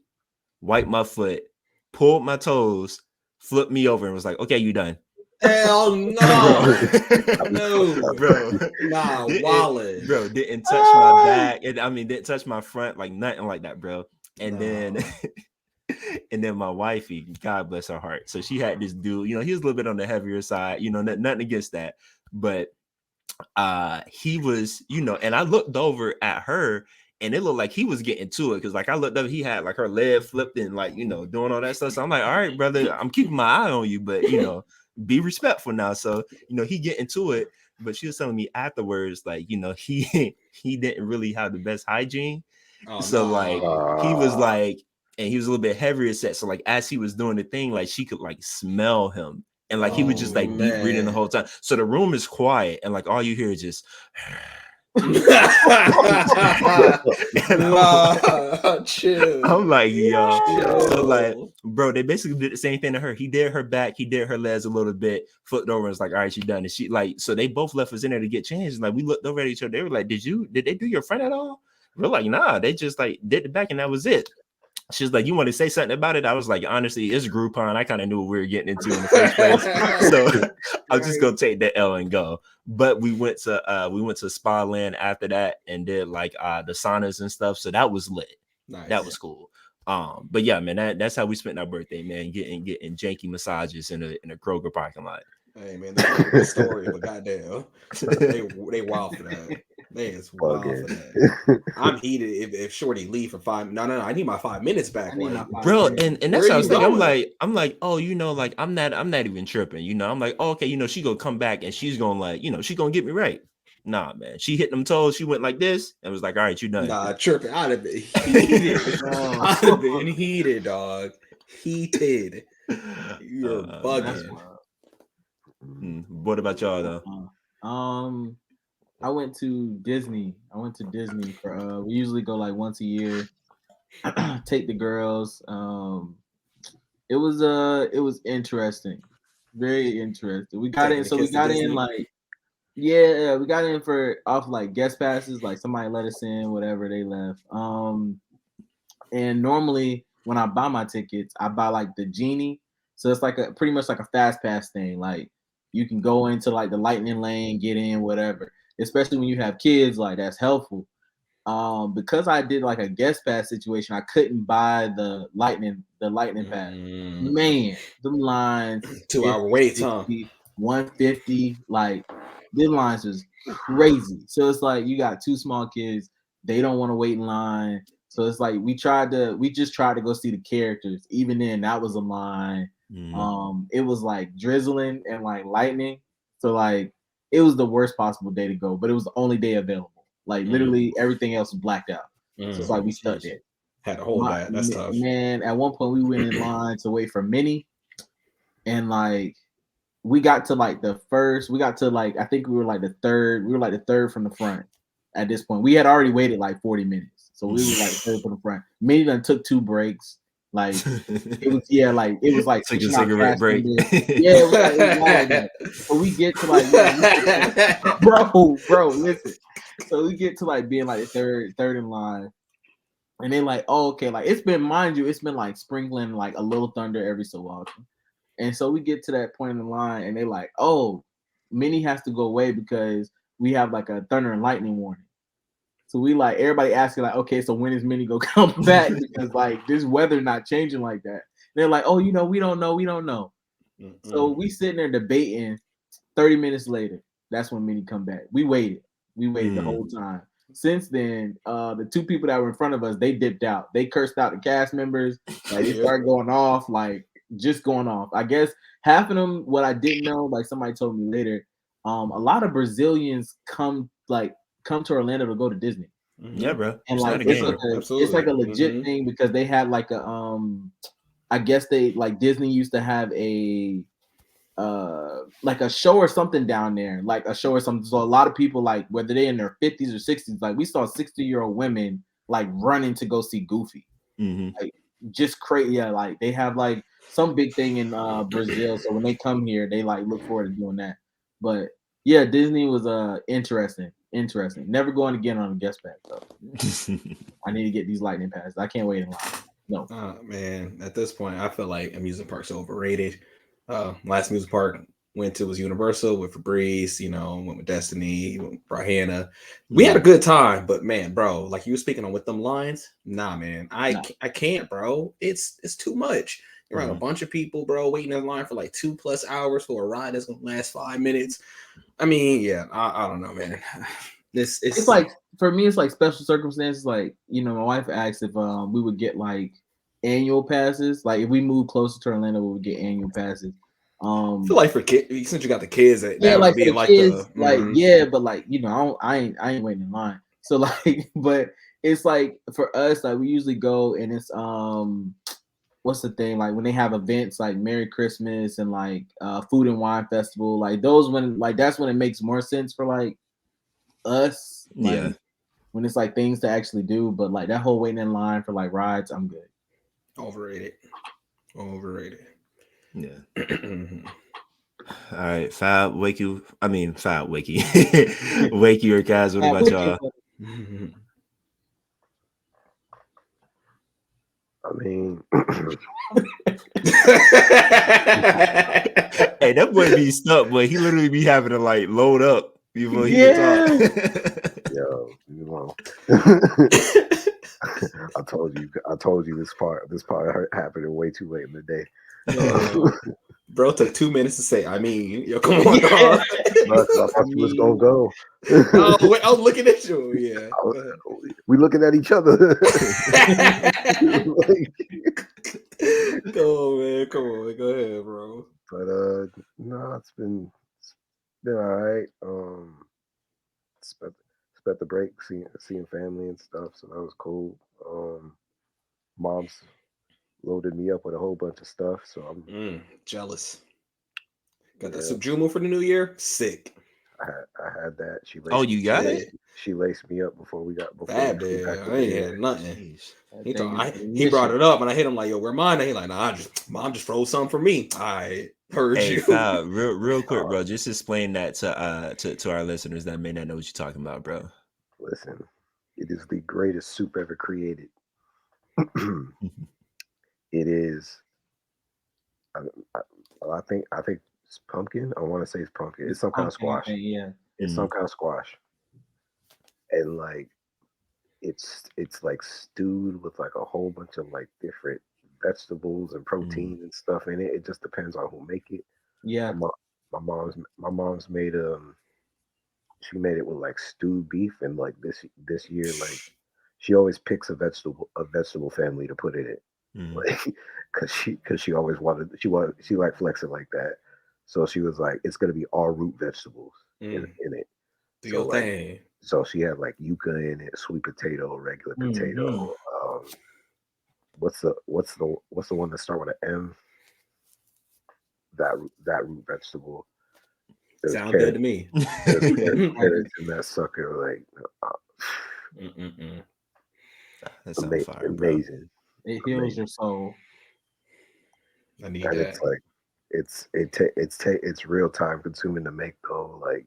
wiped my foot, pulled my toes, flipped me over, and was like, okay, you done. Hell no. No, bro. Nah, wallet. Bro, didn't touch my back. Didn't touch my front, like nothing like that, bro. And then my wifey, God bless her heart. So she had this dude, he was a little bit on the heavier side, nothing against that. But he was, and I looked over at her, and it looked like he was getting to it, because like I looked up, he had like her leg flipped and like, doing all that stuff. So I'm like, all right, brother, I'm keeping my eye on you, but be respectful now. So, he get into it, but she was telling me afterwards, like, he didn't really have the best hygiene. Like he was like, and he was a little bit heavier set. So like as he was doing the thing, like she could like smell him. And like he was just like deep breathing the whole time. So the room is quiet, and like all you hear is just chill. I'm like, yo. So like, bro, they basically did the same thing to her. He did her back, he did her legs a little bit, flipped over and was like, all right, she done. And she like, so they both left us in there to get changed. And like we looked over at each other. They were like, did they do your friend at all? We're like, nah, they just like did the back and that was it. She's like, you want to say something about it? I was like, honestly, it's Groupon. I kind of knew what we were getting into in the first place. So I'm just gonna take the L and go. But we went to Spa Land after that and did like the saunas and stuff. So that was lit. Nice. That was cool. But yeah, man, that's how we spent our birthday, man, getting janky massages in a Kroger parking lot. Hey man, that's a good story, but goddamn, they wild for that. Man, it's wild for that. I'm heated if Shorty leave for 5. No, I need my 5 minutes back, bro. And that's how I was thinking. I'm like, oh, like I'm not even tripping. I'm like, oh, okay, she gonna come back and she's gonna like, she gonna get me right. Nah, man, she hit them toes. She went like this and was like, all right, you done. Nah, tripping. I'd have been heated. I'd have been heated, dog. Heated. You're bugging. What about y'all though? I went to Disney. For we usually go like once a year. Take the girls. It was interesting. Very interesting. We got Taking in, the so we kids to got in Disney. like, yeah, we got in for off like guest passes. Like somebody let us in, whatever they left. And normally when I buy my tickets, I buy like the genie. So it's like a pretty much like a fast pass thing. Like you can go into like the lightning lane, get in, whatever. Especially when you have kids, like that's helpful. Because I did like a guest pass situation, I couldn't buy the lightning pass. Man, them lines 2 hour wait time. 150, like them lines was crazy. So it's like you got two small kids, they don't want to wait in line. So it's like we just tried to go see the characters. Even then, that was a line. It was like drizzling and like lightning. So like it was the worst possible day to go, but it was the only day available. Like literally everything else was blacked out. So it's like we stuck there. Had to hold that. That's tough. Man, at one point we went in line to wait for Minnie, and like we got to like I think we were like the third from the front at this point. We had already waited like 40 minutes. So we were like third from the front. Minnie done took 2 breaks. Like it was like took a cigarette break. Yeah, it was like that. So we get to like bro, listen. So we get to like being like third in line. And they like, oh, okay, like it's been like sprinkling like a little thunder every so often. And so we get to that point in the line and they like, oh, Minnie has to go away because we have like a thunder and lightning warning. So we like everybody asking like, okay, so when is Minnie gonna come back? Because like this weather not changing like that. They're like, oh, we don't know. So we sitting there debating. 30 minutes later, that's when Minnie come back. We waited the whole time. Since then, the 2 people that were in front of us, they dipped out. They cursed out the cast members. Like they started going off, like just going off. I guess half of them, what I didn't know, like somebody told me later, a lot of Brazilians come to Orlando to go to Disney. Yeah, bro. And like it's like a legit thing because they had like a I guess they like Disney used to have a like a show or something down there, like a show or something. So a lot of people, like whether they're in their 50s or 60s, like we saw 60-year-old women like running to go see Goofy. Like just crazy. Yeah, like they have like some big thing in Brazil. So when they come here, they like look forward to doing that. But yeah, Disney was interesting. Never going again on a guest pass though. I need to get these lightning passes. I can't wait in line. No. Man, at this point, I feel like amusement parks are overrated. Last amusement park went to was Universal with Fabrice, went with Destiny, went with Brianna. We had a good time, but man, bro, like you were speaking on with them lines, nah, man, I can't, bro. It's too much. You're around a bunch of people, bro, waiting in line for like 2+ hours for a ride that's gonna last 5 minutes. I mean, yeah, I don't know, man. It's like for me, it's like special circumstances. Like my wife asked if we would get like annual passes. Like if we move closer to Orlando, we would get annual passes. I feel like for kids, since you got the kids, that like would be for like kids, the yeah, but like I ain't waiting in line. So like, but it's like for us, like we usually go and it's what's the thing, like when they have events like Merry Christmas and like Food and Wine Festival, like those when like that's when it makes more sense for like us. Like, when it's like things to actually do, but like that whole waiting in line for like rides, I'm good. Overrated. Yeah. All right, Wakey. Wakey or Kaz, what about y'all? I mean, hey, that boy be stuck, but he literally be having to like load up before he can talk. Yo, I told you this part happened way too late in the day. Bro took 2 minutes to say, I mean, yo, come on, dog. I thought you was gonna go. Wait, I was looking at you. Yeah. We looking at each other. Go, man. Come on. Go ahead, bro. But no, it's been all right. Spent the break seeing family and stuff, so that was cool. Mom's loaded me up with a whole bunch of stuff, so I'm jealous. Got that Subjumo for the new year. Sick. I had that. You got it? She laced me up before we got. I ain't had nothing. He brought it up, and I hit him like, "Yo, where mine?" And he like, "Nah, Mom just froze something for me." All right. Heard Hey, you. Fab, real quick, bro. Just explain that to our listeners that may not know what you're talking about, bro. Listen, it is the greatest soup ever created. It is. I think it's pumpkin. I want to say it's pumpkin. It's some kind of squash. Yeah. It's some kind of squash, and like it's like stewed with like a whole bunch of like different vegetables and protein and stuff in it. It just depends on who make it. Yeah. My mom's made she made it with like stewed beef, and like this year, like she always picks a vegetable family to put in it, like because she always wanted she like flexing like that. So she was like, it's gonna be all root vegetables in it. Do So your like, thing. so she had like yuca in it, sweet potato, regular potato. What's the one that start with an M? That root vegetable. Sounds good to me. Carrots in that sucker, like That's on fire, amazing. It heals your soul. I need And that. it's like it's real time consuming to make though. Like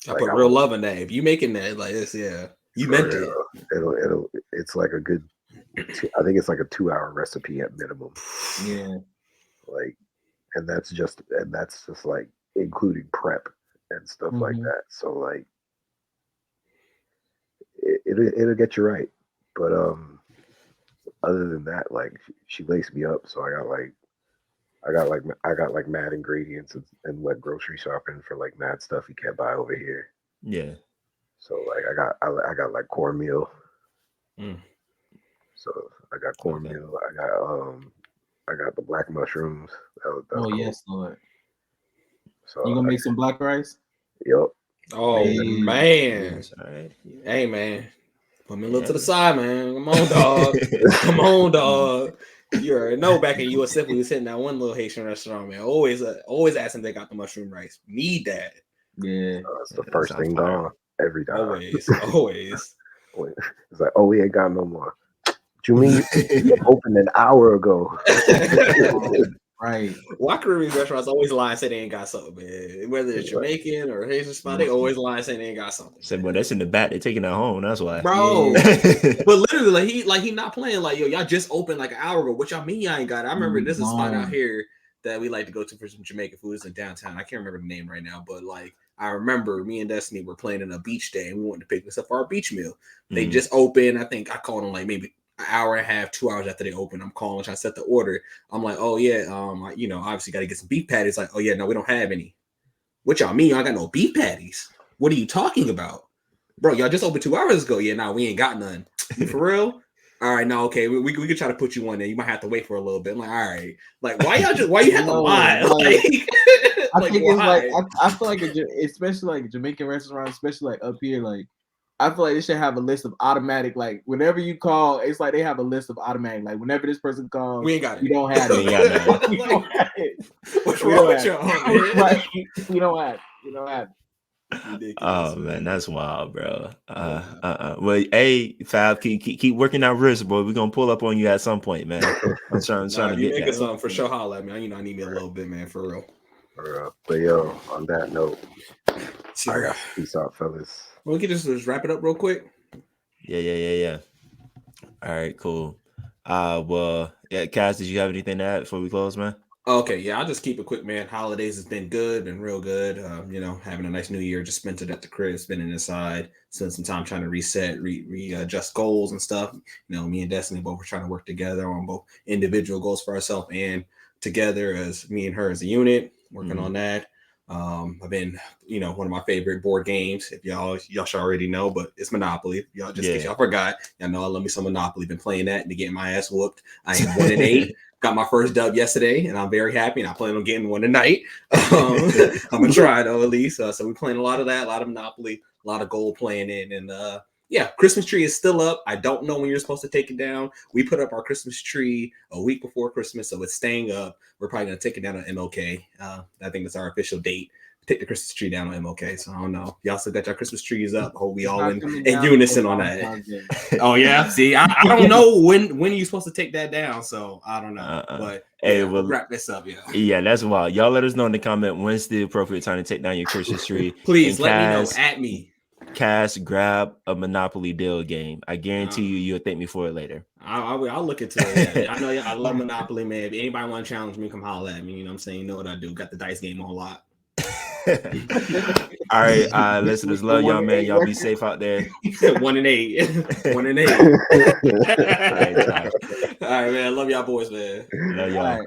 I put real love in that. If you making that like this, yeah, you meant it. It's like a good. I think it's like a 2-hour recipe at minimum. Yeah. Like, and that's just like including prep and stuff like that. So like, it'll get you right. But other than that, like she laced me up, so I got like mad ingredients and went grocery shopping for like mad stuff you can't buy over here. Yeah. So like I got like cornmeal. So I got cornmeal. I got the black mushrooms. That's cool. Yes, Lord. So you gonna make some black rice? Yep. Oh man. Right. Hey man. Put me a little to the side, man. Come on, dog. Come on, dog. You already know back in USF we was hitting that one little Haitian restaurant, man. Always asking they got the mushroom rice. Need that. Yeah. It's the first thing gone every time. Always. It's like, oh, we ain't got no more. What you mean? You opened an hour ago. Right. Why Caribbean restaurants always lie and say they ain't got something, man? Whether it's Jamaican or Haitian spot, they always lie and say they ain't got something. Said, well, that's in the back. They're taking that home. That's why, bro. But literally, he not playing like, yo, y'all just opened like an hour ago. What y'all mean y'all ain't got it? I remember this is a spot out here that we like to go to for some Jamaican food. It's in downtown. I can't remember the name right now, but like I remember me and Destiny were playing in a beach day and we wanted to pick this up for our beach meal. They just opened. I think I called them like maybe an hour and a half, 2 hours after they opened. I'm calling, trying to set the order. I'm like, oh yeah, obviously got to get some beef patties. Like, oh yeah, no, we don't have any. What y'all mean? Y'all got no beef patties? What are you talking about, bro? Y'all just opened 2 hours ago. Yeah, no, we ain't got none. For real? All right, now okay, we could try to put you one there. You might have to wait for a little bit. I'm like, all right, like why you have to lie? I think it's like I feel like especially like Jamaican restaurants, especially like up here, like I feel like they should have a list of automatic, like whenever you call, it's like they have a list of automatic, like whenever this person calls, we ain't got it. You don't have it. We ain't got We don't have it. What's wrong with y'all? Like, we don't have it. You don't have it. Oh man, that's wild, bro. Well, hey, Fab, keep working that wrist, boy. We're gonna pull up on you at some point, man. I'm trying to get that. Something for sure. Holla at me. I need me a little bit, man, for real. But yo, on that note, I got peace out, fellas. Well, we can just wrap it up real quick. Yeah. All right, cool. Well, yeah, Cass, did you have anything to add before we close, man? Okay, yeah, I'll just keep it quick, man. Holidays has been good, been real good. Having a nice new year, just spent it at the crib, spending inside, spent some time trying to reset, readjust goals and stuff. Me and Destiny both were trying to work together on both individual goals for ourselves and together as me and her as a unit, working on that. I've been, one of my favorite board games, if y'all should already know, but it's Monopoly. Y'all just in case y'all forgot, y'all know I love me some Monopoly. Been playing that and getting my ass whooped. I am 1-8. Got my first dub yesterday, and I'm very happy. And I plan on getting one tonight. I'm gonna try though, at least. So we're playing a lot of that, a lot of Monopoly, a lot of goal playing in, and Christmas tree is still up. I don't know when you're supposed to take it down. We put up our Christmas tree a week before Christmas, so it's staying up. We're probably gonna take it down at MLK. I think that's our official date take the Christmas tree down on MLK. So I don't know. Y'all still got your Christmas trees up. Hope we It's all not in coming down unison until on Valentine's that. Day. Oh yeah. See, I don't know when you're supposed to take that down. So I don't know. But Hey, yeah, well, we'll wrap this up. Yeah, that's wild. Y'all let us know in the comment when's the appropriate time to take down your Christmas tree. Please And let me know. At me. Cass, grab a Monopoly deal game. I guarantee you'll thank me for it later. I'll look into it. Yeah. I know I love Monopoly, man. If anybody want to challenge me, come holler at me. You know what I'm saying? You know what I do. Got the dice game on lock. All right, listeners, love y'all, man. Y'all be safe out there. 1-8. 1-8. All right, man. Love y'all boys, man. Love y'all.